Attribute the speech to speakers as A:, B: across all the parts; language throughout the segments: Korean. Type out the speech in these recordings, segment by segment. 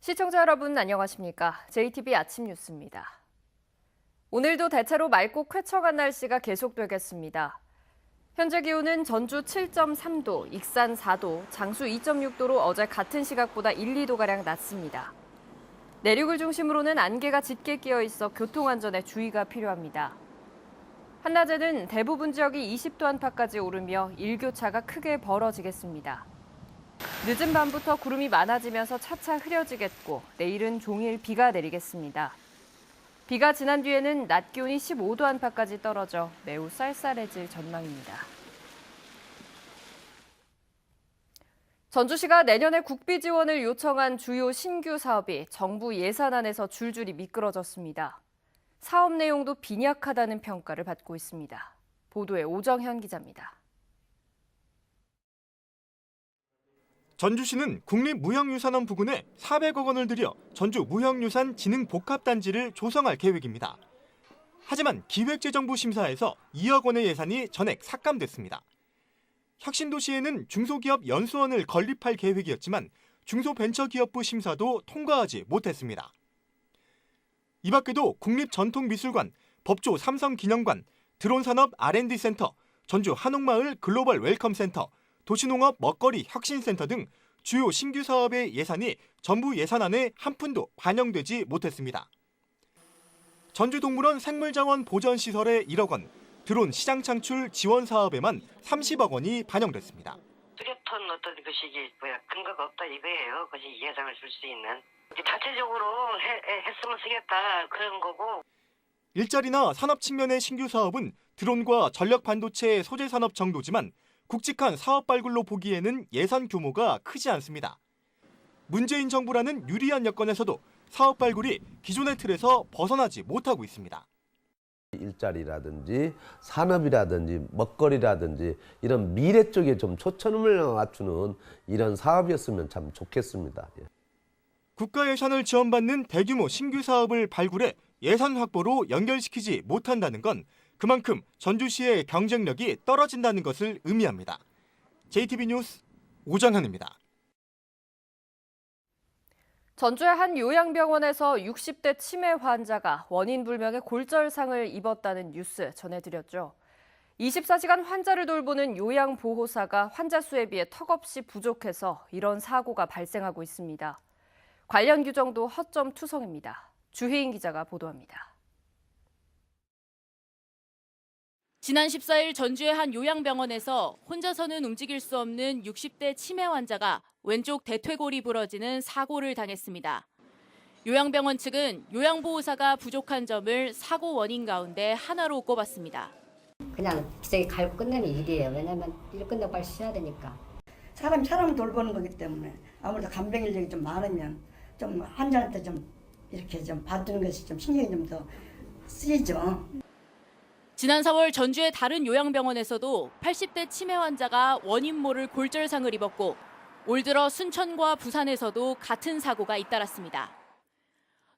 A: 시청자 여러분 안녕하십니까? JTB 아침 뉴스입니다. 오늘도 대체로 맑고 쾌청한 날씨가 계속되겠습니다. 현재 기온은 전주 7.3도, 익산 4도, 장수 2.6도로 어제 같은 시각보다 1, 2도가량 낮습니다. 내륙을 중심으로는 안개가 짙게 끼어 있어 교통안전에 주의가 필요합니다. 한낮에는 대부분 지역이 20도 안팎까지 오르며 일교차가 크게 벌어지겠습니다. 늦은 밤부터 구름이 많아지면서 차차 흐려지겠고 내일은 종일 비가 내리겠습니다. 비가 지난 뒤에는 낮 기온이 15도 안팎까지 떨어져 매우 쌀쌀해질 전망입니다. 전주시가 내년에 국비 지원을 요청한 주요 신규 사업이 정부 예산안에서 줄줄이 미끄러졌습니다. 사업 내용도 빈약하다는 평가를 받고 있습니다. 보도에 오정현 기자입니다.
B: 전주시는 국립무형유산원 부근에 400억 원을 들여 전주 무형유산진흥복합단지를 조성할 계획입니다. 하지만 기획재정부 심사에서 2억 원의 예산이 전액 삭감됐습니다. 혁신도시에는 중소기업 연수원을 건립할 계획이었지만 중소벤처기업부 심사도 통과하지 못했습니다. 이 밖에도 국립전통미술관, 법조 삼성기념관, 드론산업 R&D센터, 전주 한옥마을 글로벌 웰컴센터, 도시농업 먹거리 혁신센터 등 주요 신규 사업의 예산이 정부 예산안에 한 푼도 반영되지 못했습니다. 전주동물원 생물자원 보전시설에 1억 원, 드론 시장 창출 지원 사업에만 30억 원이 반영됐습니다.
C: 뚜렷한 어떤 것이 근거가 없다 이거예요. 그것이 예상을 줄 수 있는. 자체적으로 했으면 쓰겠다 그런 거고.
B: 일자리나 산업 측면의 신규 사업은 드론과 전력 반도체 소재 산업 정도지만 굵직한 사업 발굴로 보기에는 예산 규모가 크지 않습니다. 문재인 정부라는 유리한 여건에서도 사업 발굴이 기존의 틀에서 벗어나지 못하고 있습니다.
D: 일자리라든지 산업이라든지 먹거리라든지 이런 미래 쪽에 좀 초점을 맞추는 이런 사업이었으면 참 좋겠습니다.
B: 국가 예산을 지원받는 대규모 신규 사업을 발굴해 예산 확보로 연결시키지 못한다는 건 그만큼 전주시의 경쟁력이 떨어진다는 것을 의미합니다. JTB 뉴스 오정현입니다.
A: 전주의 한 요양병원에서 60대 치매 환자가 원인 불명의 골절상을 입었다는 뉴스 전해드렸죠. 24시간 환자를 돌보는 요양보호사가 환자 수에 비해 턱없이 부족해서 이런 사고가 발생하고 있습니다. 관련 규정도 허점투성입니다. 주혜인 기자가 보도합니다.
E: 지난 14일 전주의 한 요양병원에서 혼자서는 움직일 수 없는 60대 치매 환자가 왼쪽 대퇴골이 부러지는 사고를 당했습니다. 요양병원 측은 요양보호사가 부족한 점을 사고 원인 가운데 하나로 꼽았습니다.
F: 그냥 기저귀 갈고 끝내는 일이에요. 왜냐면 일 끝내고 빨리 쉬어야 되니까.
G: 사람을 돌보는 거기 때문에 아무래도 간병 인력이 좀 많으면 좀 환자한테 좀 이렇게 좀 봐주는 것이 좀 신경이 좀 더 쓰이죠.
E: 지난 4월 전주의 다른 요양병원에서도 80대 치매 환자가 원인 모를 골절상을 입었고 올 들어 순천과 부산에서도 같은 사고가 잇따랐습니다.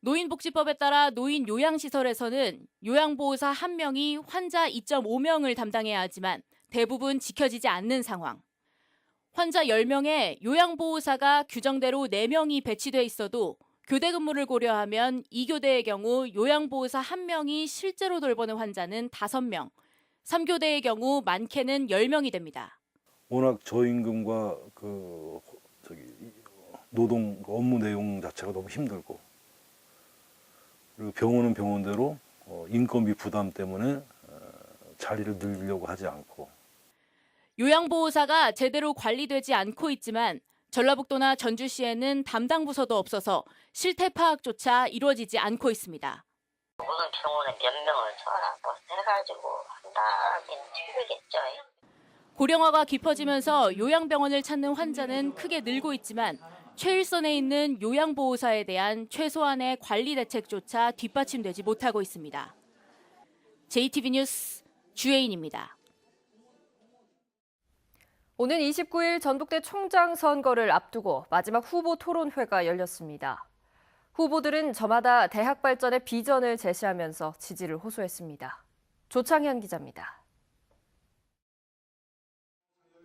E: 노인복지법에 따라 노인 요양시설에서는 요양보호사 1명이 환자 2.5명을 담당해야 하지만 대부분 지켜지지 않는 상황. 환자 10명에 요양보호사가 규정대로 4명이 배치돼 있어도 교대 근무를 고려하면 2교대의 경우 요양보호사 1명이 실제로 돌보는 환자는 5명, 3교대의 경우 많게는 10명이 됩니다.
H: 워낙 저임금과 노동 업무 내용 자체가 너무 힘들고 그리고 병원은 병원대로 인건비 부담 때문에 자리를 늘리려고 하지 않고
E: 요양보호사가 제대로 관리되지 않고 있지만 전라북도나 전주시에는 담당 부서도 없어서 실태 파악조차 이루어지지 않고 있습니다.
C: 모든 병원에 몇 명을 써라고 해가지고 한다긴 힘들겠죠.
E: 고령화가 깊어지면서 요양병원을 찾는 환자는 크게 늘고 있지만 최일선에 있는 요양보호사에 대한 최소한의 관리 대책조차 뒷받침되지 못하고 있습니다. JTB 뉴스 주혜인입니다.
A: 오는 29일 전북대 총장 선거를 앞두고 마지막 후보 토론회가 열렸습니다. 후보들은 저마다 대학 발전의 비전을 제시하면서 지지를 호소했습니다. 조창현 기자입니다.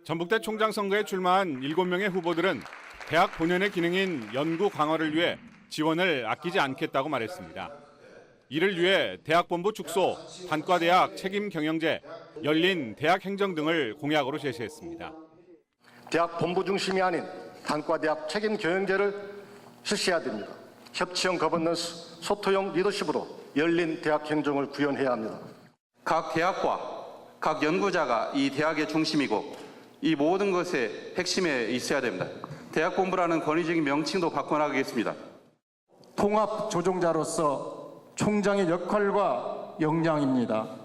I: 전북대 총장 선거에 출마한 7명의 후보들은 대학 본연의 기능인 연구 강화를 위해 지원을 아끼지 않겠다고 말했습니다. 이를 위해 대학본부 축소, 단과대학 책임 경영제, 열린 대학 행정 등을 공약으로 제시했습니다.
J: 대학 본부 중심이 아닌 단과대학 책임 경영제를 실시해야 됩니다. 협치형 거버넌스, 소토형 리더십으로 열린 대학 행정을 구현해야 합니다.
K: 각 대학과 각 연구자가 이 대학의 중심이고 이 모든 것의 핵심에 있어야 됩니다. 대학 본부라는 권위적인 명칭도 바꿔나가겠습니다.
J: 통합 조종자로서 총장의 역할과 역량입니다.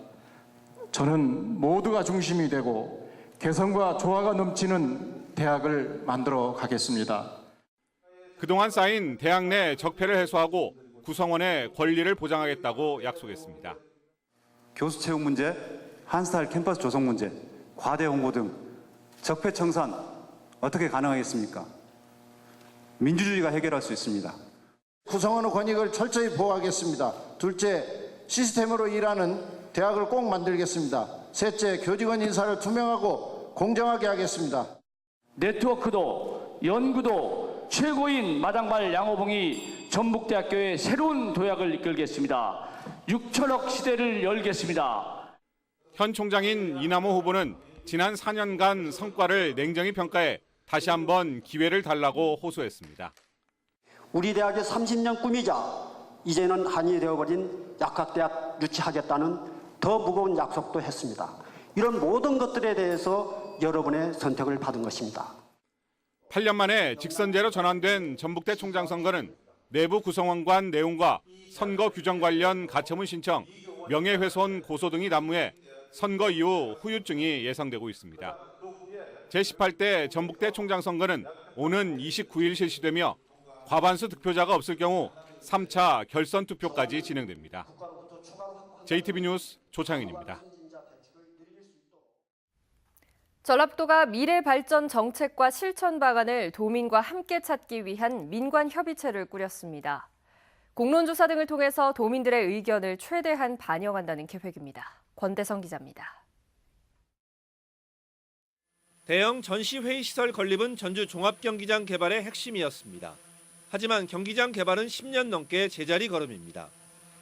J: 저는 모두가 중심이 되고 개성과 조화가 넘치는 대학을 만들어 가겠습니다.
I: 그동안 쌓인 대학 내 적폐를 해소하고 구성원의 권리를 보장하겠다고 약속했습니다.
K: 교수 채용 문제, 한스타일 캠퍼스 조성 문제, 과대 홍보 등 적폐 청산 어떻게 가능하겠습니까? 민주주의가 해결할 수 있습니다.
J: 구성원의 권익을 철저히 보호하겠습니다. 둘째, 시스템으로 일하는 대학을 꼭 만들겠습니다. 셋째, 교직원 인사를 투명하고 공정하게 하겠습니다.
L: 네트워크도 연구도 최고인 마당발 양호봉이 전북대학교의 새로운 도약을 이끌겠습니다. 6천억 시대를 열겠습니다.
I: 현 총장인 이남호 후보는 지난 4년간 성과를 냉정히 평가해 다시 한번 기회를 달라고 호소했습니다.
M: 우리 대학의 30년 꿈이자 이제는 한이 되어버린 약학대학 유치하겠다는 더 무거운 약속도 했습니다. 이런 모든 것들에 대해서 여러분의 선택을 받은 것입니다.
I: 8년 만에 직선제로 전환된 전북대 총장 선거는 내부 구성원 내용과 선거 규정 관련 가처분 신청, 명예훼손 고소 등이 난무해 선거 이후 후유증이 예상되고 있습니다. 제18대 전북대 총장 선거는 오는 29일 실시되며 과반수 득표자가 없을 경우 3차 결선 투표까지 진행됩니다. JTB 뉴스 조창인입니다.
A: 전라북도가 미래 발전 정책과 실천 방안을 도민과 함께 찾기 위한 민관협의체를 꾸렸습니다. 공론조사 등을 통해서 도민들의 의견을 최대한 반영한다는 계획입니다. 권대성 기자입니다.
B: 대형 전시회의시설 건립은 전주 종합경기장 개발의 핵심이었습니다. 하지만 경기장 개발은 10년 넘게 제자리 걸음입니다.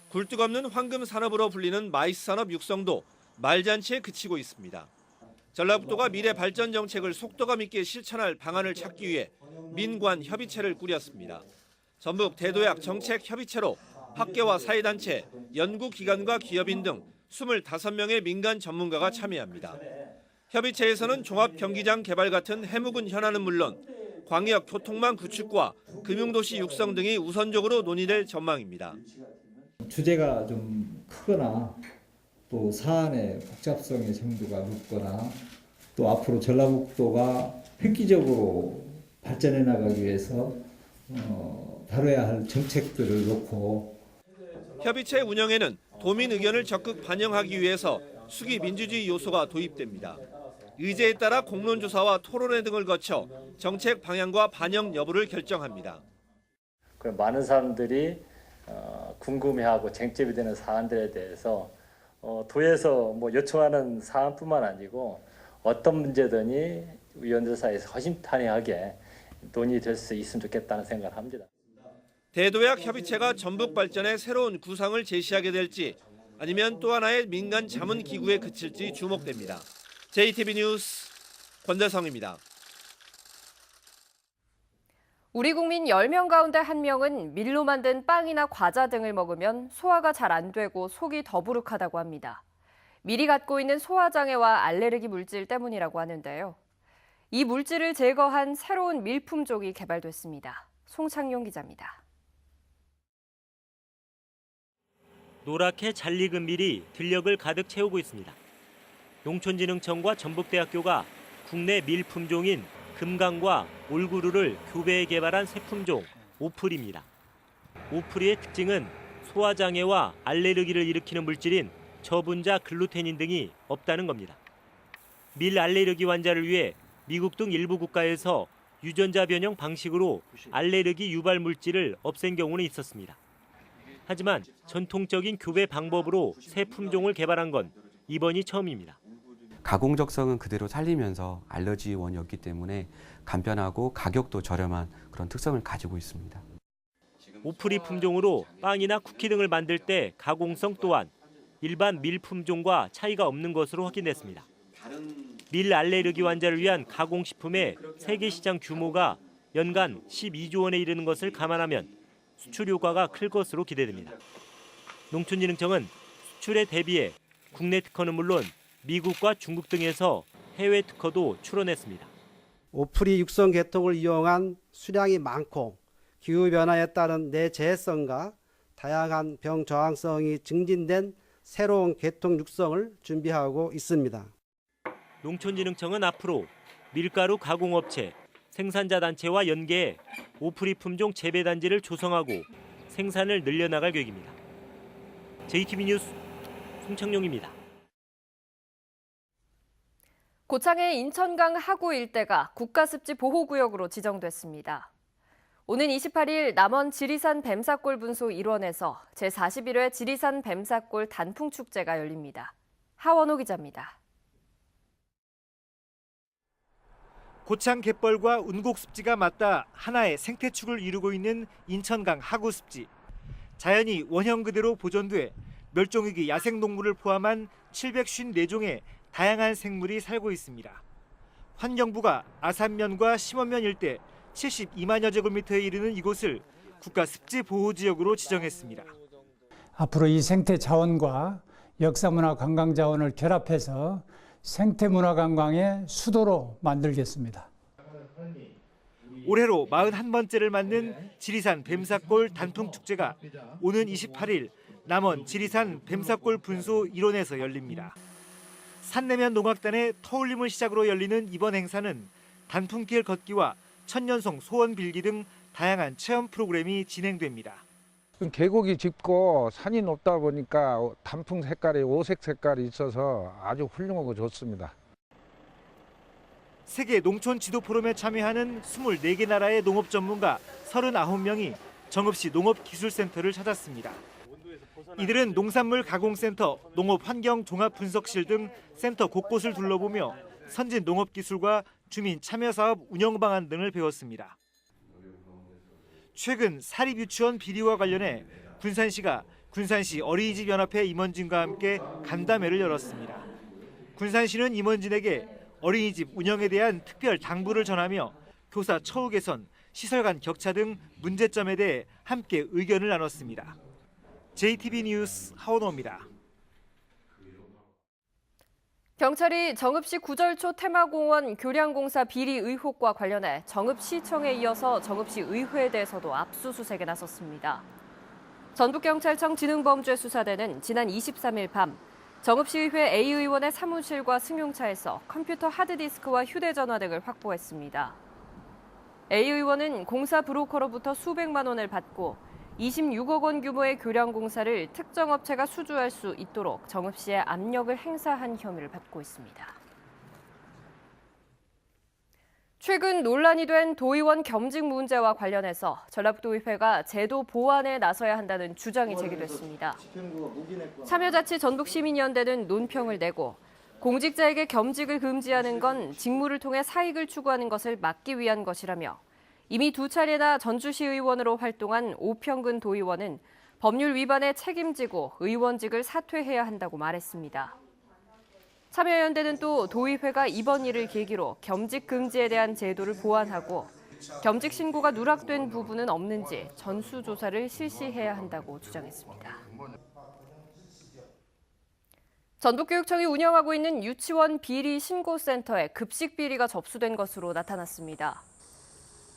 B: 굴뚝 없는 황금 산업으로 불리는 마이스 산업 육성도 말잔치에 그치고 있습니다. 전라북도가 미래 발전 정책을 속도감 있게 실천할 방안을 찾기 위해 민관 협의체를 꾸렸습니다. 전북 대도약 정책협의체로 학계와 사회단체, 연구기관과 기업인 등 25명의 민간 전문가가 참여합니다. 협의체에서는 종합경기장 개발 같은 해묵은 현안은 물론 광역 교통망 구축과 금융도시 육성 등이 우선적으로 논의될 전망입니다.
N: 주제가 좀 크거나 또 사안의 복잡성의 정도가 높거나 또 앞으로 전라북도가 획기적으로 발전해 나가기 위해서 다뤄야 할 정책들을 놓고
B: 협의체 운영에는 도민 의견을 적극 반영하기 위해서 수기 민주주의 요소가 도입됩니다. 의제에 따라 공론조사와 토론회 등을 거쳐 정책 방향과 반영 여부를 결정합니다.
O: 많은 사람들이 궁금해하고 쟁점이 되는 사안들에 대해서 도에서 요청하는 사안뿐만 아니고 어떤 문제든지 위원들 사이에서 허심탄회하게 논의될 수 있으면 좋겠다는 생각을 합니다.
B: 대도약 협의체가 전북 발전의 새로운 구상을 제시하게 될지 아니면 또 하나의 민간 자문 기구에 그칠지 주목됩니다. JTB 뉴스 권대성입니다.
A: 우리 국민 10명 가운데 1명은 밀로 만든 빵이나 과자 등을 먹으면 소화가 잘 안 되고 속이 더부룩하다고 합니다. 밀이 갖고 있는 소화장애와 알레르기 물질 때문이라고 하는데요. 이 물질을 제거한 새로운 밀 품종이 개발됐습니다. 송창용 기자입니다.
P: 노랗게 잘 익은 밀이 들녘을 가득 채우고 있습니다. 농촌진흥청과 전북대학교가 국내 밀 품종인 금강과 올구루를 교배해 개발한 새 품종 오프리입니다. 오프리의 특징은 소화장애와 알레르기를 일으키는 물질인 저분자 글루테닌 등이 없다는 겁니다. 밀 알레르기 환자를 위해 미국 등 일부 국가에서 유전자 변형 방식으로 알레르기 유발 물질을 없앤 경우는 있었습니다. 하지만 전통적인 교배 방법으로 새 품종을 개발한 건 이번이 처음입니다.
Q: 가공적성은 그대로 살리면서 알러지 원이었기 때문에 간편하고 가격도 저렴한 그런 특성을 가지고 있습니다.
P: 오프리 품종으로 빵이나 쿠키 등을 만들 때 가공성 또한 일반 밀 품종과 차이가 없는 것으로 확인됐습니다. 밀 알레르기 환자를 위한 가공식품의 세계 시장 규모가 연간 12조 원에 이르는 것을 감안하면 수출 효과가 클 것으로 기대됩니다. 농촌진흥청은 수출에 대비해 국내 특허는 물론 미국과 중국 등에서 해외 특허도 출원했습니다.
R: 오프리 육성 계통을 이용한 수량이 많고 기후변화에 따른 내재해성과 다양한 병 저항성이 증진된 새로운 계통 육성을 준비하고 있습니다.
P: 농촌진흥청은 앞으로 밀가루 가공업체, 생산자 단체와 연계해 오프리 품종 재배단지를 조성하고 생산을 늘려나갈 계획입니다. JTB 뉴스 송창용입니다.
A: 고창의 인천강 하구 일대가 국가습지 보호구역으로 지정됐습니다. 오는 28일 남원 지리산 뱀사골 분소 일원에서 제41회 지리산 뱀사골 단풍축제가 열립니다. 하원호 기자입니다.
S: 고창 갯벌과 운곡습지가 맞닿아 하나의 생태축을 이루고 있는 인천강 하구습지. 자연이 원형 그대로 보존돼 멸종위기 야생동물을 포함한 754종의 다양한 생물이 살고 있습니다. 환경부가 아산면과 심원면 일대 72만여 제곱미터에 이르는 이곳을 국가습지보호지역으로 지정했습니다.
T: 앞으로 이 생태 자원과 역사문화 관광 자원을 결합해서 생태문화 관광의 수도로 만들겠습니다.
S: 올해로 41번째를 맞는 지리산 뱀사골 단풍축제가 오는 28일 남원 지리산 뱀사골 분소 일원에서 열립니다. 산내면 농악단의 터울림을 시작으로 열리는 이번 행사는 단풍길 걷기와 천년송 소원 빌기 등 다양한 체험 프로그램이 진행됩니다.
U: 계곡이 짙고 산이 높다 보니까 단풍 색깔이 오색 색깔이 있어서 아주 훌륭하고 좋습니다.
S: 세계 농촌 지도 포럼에 참여하는 24개 나라의 농업 전문가 39명이 정읍시 농업기술센터를 찾았습니다. 이들은 농산물 가공센터, 농업환경종합분석실 등 센터 곳곳을 둘러보며 선진 농업기술과 주민 참여사업 운영 방안 등을 배웠습니다. 최근 사립유치원 비리와 관련해 군산시가 군산시 어린이집 연합회 임원진과 함께 간담회를 열었습니다. 군산시는 임원진에게 어린이집 운영에 대한 특별 당부를 전하며 교사 처우 개선, 시설 간 격차 등 문제점에 대해 함께 의견을 나눴습니다. JTB 뉴스 하원호입니다.
A: 경찰이 정읍시 구절초 테마공원 교량공사 비리 의혹과 관련해 정읍시청에 이어서 정읍시 의회대에서도 압수수색에 나섰습니다. 전북경찰청 지능범죄수사대는 지난 23일 밤 정읍시의회 A 의원의 사무실과 승용차에서 컴퓨터 하드디스크와 휴대전화 등을 확보했습니다. A 의원은 공사 브로커로부터 수백만 원을 받고 26억 원 규모의 교량공사를 특정 업체가 수주할 수 있도록 정읍시에 압력을 행사한 혐의를 받고 있습니다. 최근 논란이 된 도의원 겸직 문제와 관련해서 전라북도의회가 제도 보완에 나서야 한다는 주장이 제기됐습니다. 참여자치 전북시민연대는 논평을 내고 공직자에게 겸직을 금지하는 건 직무를 통해 사익을 추구하는 것을 막기 위한 것이라며 이미 2차례나 전주시 의원으로 활동한 오평근 도의원은 법률 위반에 책임지고 의원직을 사퇴해야 한다고 말했습니다. 참여연대는 또 도의회가 이번 일을 계기로 겸직 금지에 대한 제도를 보완하고 겸직 신고가 누락된 부분은 없는지 전수조사를 실시해야 한다고 주장했습니다. 전북교육청이 운영하고 있는 유치원 비리 신고센터에 급식 비리가 접수된 것으로 나타났습니다.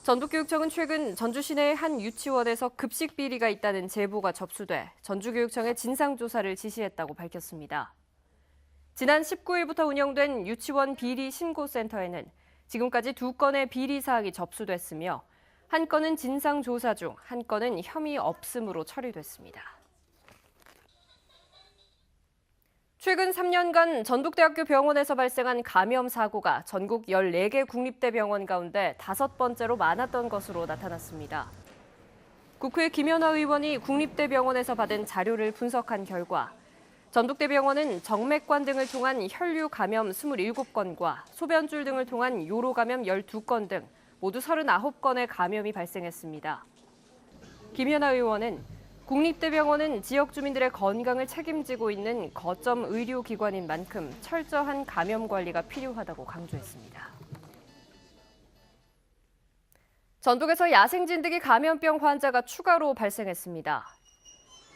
A: 전북교육청은 최근 전주 시내의 한 유치원에서 급식 비리가 있다는 제보가 접수돼 전주교육청에 진상조사를 지시했다고 밝혔습니다. 지난 19일부터 운영된 유치원 비리 신고센터에는 지금까지 2건의 비리 사항이 접수됐으며 한 건은 진상조사 중, 한 건은 혐의 없음으로 처리됐습니다. 최근 3년간 전북대학교 병원에서 발생한 감염 사고가 전국 14개 국립대 병원 가운데 5번째로 많았던 것으로 나타났습니다. 국회 김연아 의원이 국립대 병원에서 받은 자료를 분석한 결과 전북대병원은 정맥관 등을 통한 혈류 감염 27건과 소변줄 등을 통한 요로 감염 12건 등 모두 39건의 감염이 발생했습니다. 김연아 의원은 국립대병원은 지역 주민들의 건강을 책임지고 있는 거점 의료기관인 만큼 철저한 감염 관리가 필요하다고 강조했습니다. 전북에서 야생진드기 감염병 환자가 추가로 발생했습니다.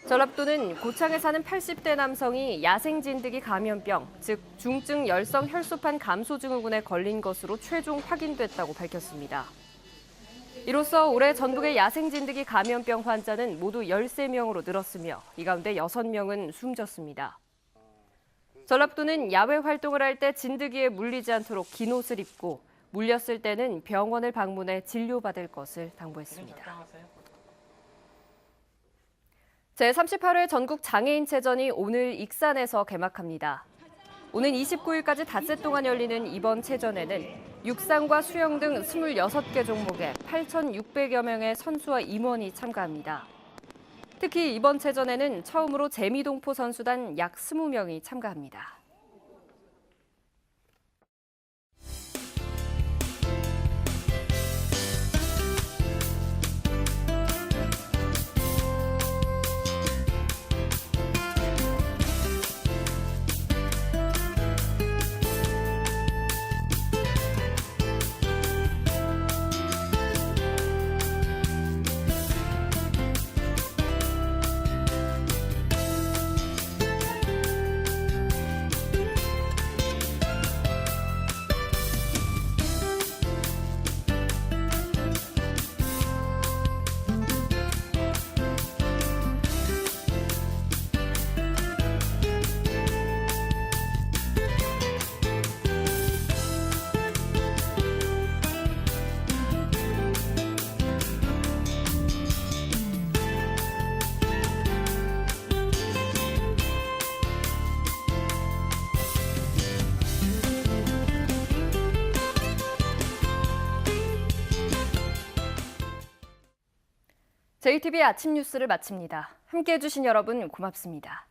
A: 전라북도는 고창에 사는 80대 남성이 야생진드기 감염병, 즉 중증 열성 혈소판 감소 증후군에 걸린 것으로 최종 확인됐다고 밝혔습니다. 이로써 올해 전북의 야생진드기 감염병 환자는 모두 13명으로 늘었으며 이 가운데 6명은 숨졌습니다. 전라북도는 야외 활동을 할 때 진드기에 물리지 않도록 긴 옷을 입고 물렸을 때는 병원을 방문해 진료받을 것을 당부했습니다. 제38회 전국 장애인체전이 오늘 익산에서 개막합니다. 오는 29일까지 닷새 동안 열리는 이번 체전에는 육상과 수영 등 26개 종목에 8,600여 명의 선수와 임원이 참가합니다. 특히 이번 체전에는 처음으로 재미동포 선수단 약 20명이 참가합니다. JTBC 아침 뉴스를 마칩니다. 함께해 주신 여러분 고맙습니다.